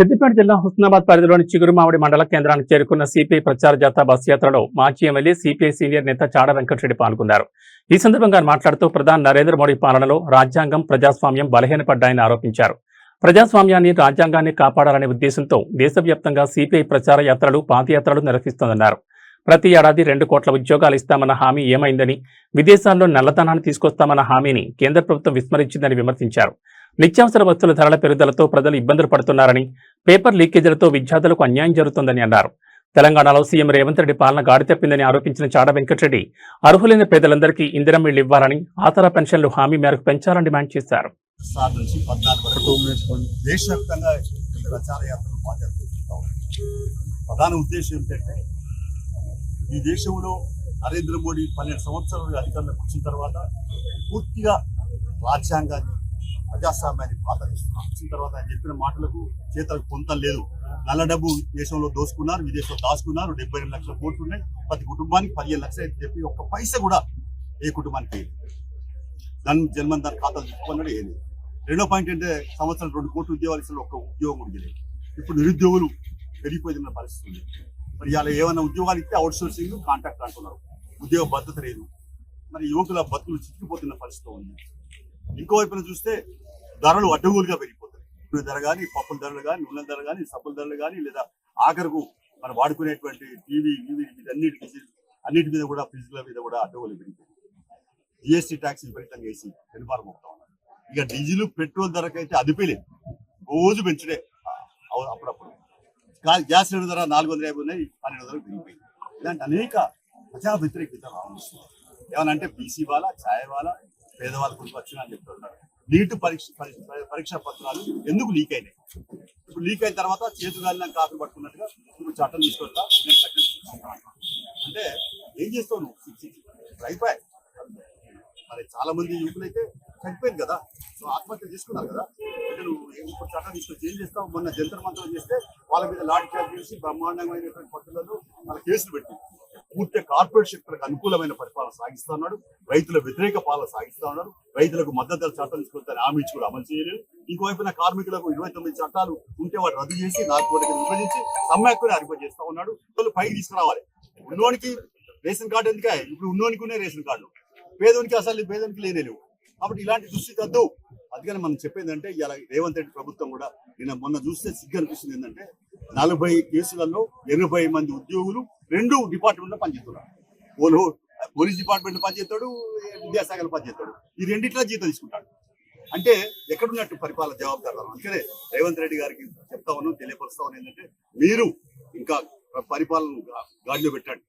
సిద్దిపేట జిల్లా హుస్నాబాద్ పరిధిలోని చిగురుమామిడి మండల కేంద్రానికి చేరుకున్న సిపిఐ ప్రచార జాథా బస్ యాత్రలో మాజీ ఎమ్మెల్యే సిపిఐ సీనియర్ నేత చాడ వెంకటరెడ్డి పాల్గొన్నారు. ఈ సందర్భంగా మాట్లాడుతూ ప్రధాని నరేంద్ర మోడీ పాలనలో రాజ్యాంగం, ప్రజాస్వామ్యం బలహీనపడ్డాయని ఆరోపించారు. ప్రజాస్వామ్యాన్ని, రాజ్యాంగాన్ని కాపాడాలనే ఉద్దేశంతో దేశవ్యాప్తంగా సిపిఐ ప్రచార యాత్రలు, పాదయాత్రలు నిర్వహిస్తోందన్నారు. ప్రతి ఏడాది 2 కోట్ల ఉద్యోగాలు ఇస్తామన్న హామీ ఏమైందని, విదేశాల్లో నల్లధనాన్ని తీసుకొస్తామన్న హామీని కేంద్ర ప్రభుత్వం విస్మరించిందని విమర్శించారు. నిత్యావసర వస్తువుల ధరల పెరుగుదలతో ప్రజలు ఇబ్బందులు పడుతున్నారని, పేపర్ లీకేజీలతో విద్యార్థులకు అన్యాయం జరుగుతోందని అన్నారు. తెలంగాణలో సీఎం రేవంత్ రెడ్డి పాలన గాడి తప్పిందని ఆరోపించిన చాడ వెంకటరెడ్డి అర్హులైన పేదలందరికీ ఇందిరమ్మ ఇళ్లు ఇవ్వాలని, ఆసరా పెన్షన్లు హామీ మేరకు పెంచాలని డిమాండ్ చేశారు. ప్రధాన ఉద్దేశం ఏంటంటే ఈ దేశంలో నరేంద్ర మోడీ 12 సంవత్సరాలు అధికారంలోకి వచ్చిన తర్వాత పూర్తిగా రాజ్యాంగాన్ని, ప్రజాస్వామ్యాన్ని పాటిస్తున్నాం. వచ్చిన తర్వాత ఆయన చెప్పిన మాటలకు చేతలకు పొంతం లేదు. నల్ల డబ్బు దేశంలో దోసుకున్నారు, విదేశంలో దాచుకున్నారు. 72 లక్షల కోట్లు ఉన్నాయి. ప్రతి కుటుంబానికి 15 లక్షలు అయితే చెప్పి ఒక్క పైస కూడా ఏ కుటుంబానికి వేయలేదు. దాన్ని జన్మన్ దాని ఖాతాలు చెప్పుకున్నాడు వేయలేదు. రెండో పాయింట్ అంటే సంవత్సరం 2 కోట్ల ఉద్యోగాలు ఇస్తే ఒక్క ఉద్యోగం కూడా లేదు. ఇప్పుడు నిరుద్యోగులు పెరిగిపోతున్న పరిస్థితి ఉంది. మరి ఇలా ఏమైనా ఉద్యోగాలు ఇస్తే అవుట్ సోర్సింగ్, కాంట్రాక్ట్ అంటున్నారు. ఉద్యోగ భద్రత లేదు. మరి యువకుల బతుకులు చిక్కిపోతున్న పరిస్థితి ఉంది. ఇంకోవైపున చూస్తే ధరలు అడ్డగోలుగా పెరిగిపోతాయి. నూనె ధర కానీ, పప్పుల ధరలు కానీ, నూనెల ధర కానీ, సబ్బుల ధరలు కానీ, లేదా ఆఖరుకు మనం వాడుకునేటువంటి టీవీ అన్నిటి మీద కూడా, ఫ్రిడ్జ్ల మీద కూడా అడ్డగోలు పెరిగిపోయింది. జిఎస్టీ ట్యాక్స్ విపరీతంగా వేసి పెనుమారు మోపుతా ఉన్నారు. ఇక డీజిల్, పెట్రోల్ ధరకైతే అదిపేలేదు. రోజు పెంచుడే. అప్పుడప్పుడు గ్యాస్ సిలిండర్ ధర 450 ఉన్నాయి, 1200 పెరిగిపోయింది. ఇలాంటి అనేక ప్రజా వ్యతిరేకత రావస్తుంది. ఏమన్నా అంటే బీసీ వాళ్ళ, ఛాయ్ వాళ్ళ, పేదవాళ్ళ గురించి వచ్చినా అని చెప్తున్నారు. నీట్ పరీక్షా పత్రాలు ఎందుకు లీక్ అయినాయి? ఇప్పుడు లీక్ అయిన తర్వాత చేతుగాలిన కాకులు పట్టుకున్నట్టుగా ఇప్పుడు చట్టం తీసుకొస్తా, నేను చట్టం అంటే ఏం చేస్తావు నువ్వు? అయిపోయాయి. మరి చాలా మంది యువకులు అయితే చనిపోయింది కదా, సో ఆత్మహత్య చేసుకున్నారు కదా. అంటే నువ్వు ఇప్పుడు చట్టం తీసుకొచ్చి ఏం చేస్తావు? మొన్న జంతర్ మంత్రం చేస్తే వాళ్ళ మీద లాఠీ చార్జ్ చేసి బ్రహ్మాండమైనటువంటి పద్ధతులను వాళ్ళ కేసులు పెట్టి పూర్తిగా కార్పొరేట్ శక్తులకు అనుకూలమైన పరిపాలన సాగిస్తా ఉన్నాడు. రైతుల వ్యతిరేక పాలన సాగిస్తా ఉన్నాడు. రైతులకు మద్దతు ధర చట్టం తీసుకొస్తారని హామీ ఇచ్చి కూడా అమలు చేయలేదు. ఇంకోవైపున కార్మికులకు 29 చట్టాలు ఉంటే వాటి రద్దు చేసి 4 కోట్లకి విభజించి సమ్మెక్కుని అరిపజేస్తా ఉన్నాడు. వాళ్ళు పైకి తీసుకురావాలి. ఉన్నోనికి రేషన్ కార్డు ఎందుకే? ఇప్పుడు ఉన్నోనికి ఉన్నాయి రేషన్ కార్డు, పేదోనికి అసలు పేదోనికి లేనేలేవు. కాబట్టి ఇలాంటి దుస్థితి వద్దు. అందుకని మనం చెప్పేది అంటే ఇలా రేవంత్ రెడ్డి ప్రభుత్వం కూడా మొన్న చూస్తే సిగ్గు అనిపిస్తుంది. ఏంటంటే 40 కేసులలో 80 మంది ఉద్యోగులు 2 డిపార్ట్మెంట్లో పనిచేస్తున్నారు. పోలీస్ డిపార్ట్మెంట్ పనిచేస్తాడు, విద్యాశాఖలో పనిచేస్తాడు. ఈ రెండిట్లో జీతం తీసుకుంటాడు. అంటే ఎక్కడున్నట్టు పరిపాలన జవాబుదారు? అందుకనే రేవంత్ రెడ్డి గారికి చెప్తా ఉన్నాం, తెలియపరుస్తా ఉన్నాం. ఏంటంటే మీరు ఇంకా పరిపాలన గాడిలో పెట్టండి.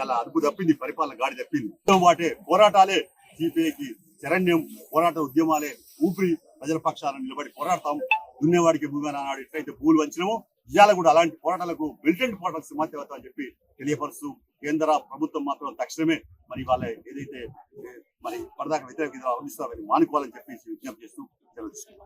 ఇలా అదుపు తప్పింది, పరిపాలన గాడి తప్పింది. వాటే పోరాటాలే సిపిఐకి శరణ్యం, పోరాట ఉద్యమాలే ఊపిరి. ప్రజల పక్షాలను నిలబడి పోరాడతాం. దున్నేవాడికి భూమి అన్నాడు. ఎట్లయితే భూములు వంచినమో ఇవాళ కూడా అలాంటి పోరాటాలకు మిలిటెంట్ పోరాటాలకు సమాఖ్య అవుతామని చెప్పి తెలియపరుస్తూ, కేంద్ర ప్రభుత్వం మాత్రం తక్షణమే మరి వాళ్ళ ఏదైతే మరి పరదాక వ్యతిరేక అవలంబిస్తామని మానుకోవాలని చెప్పి విజ్ఞప్తి చేస్తూ సెలవు తీసుకున్నాం.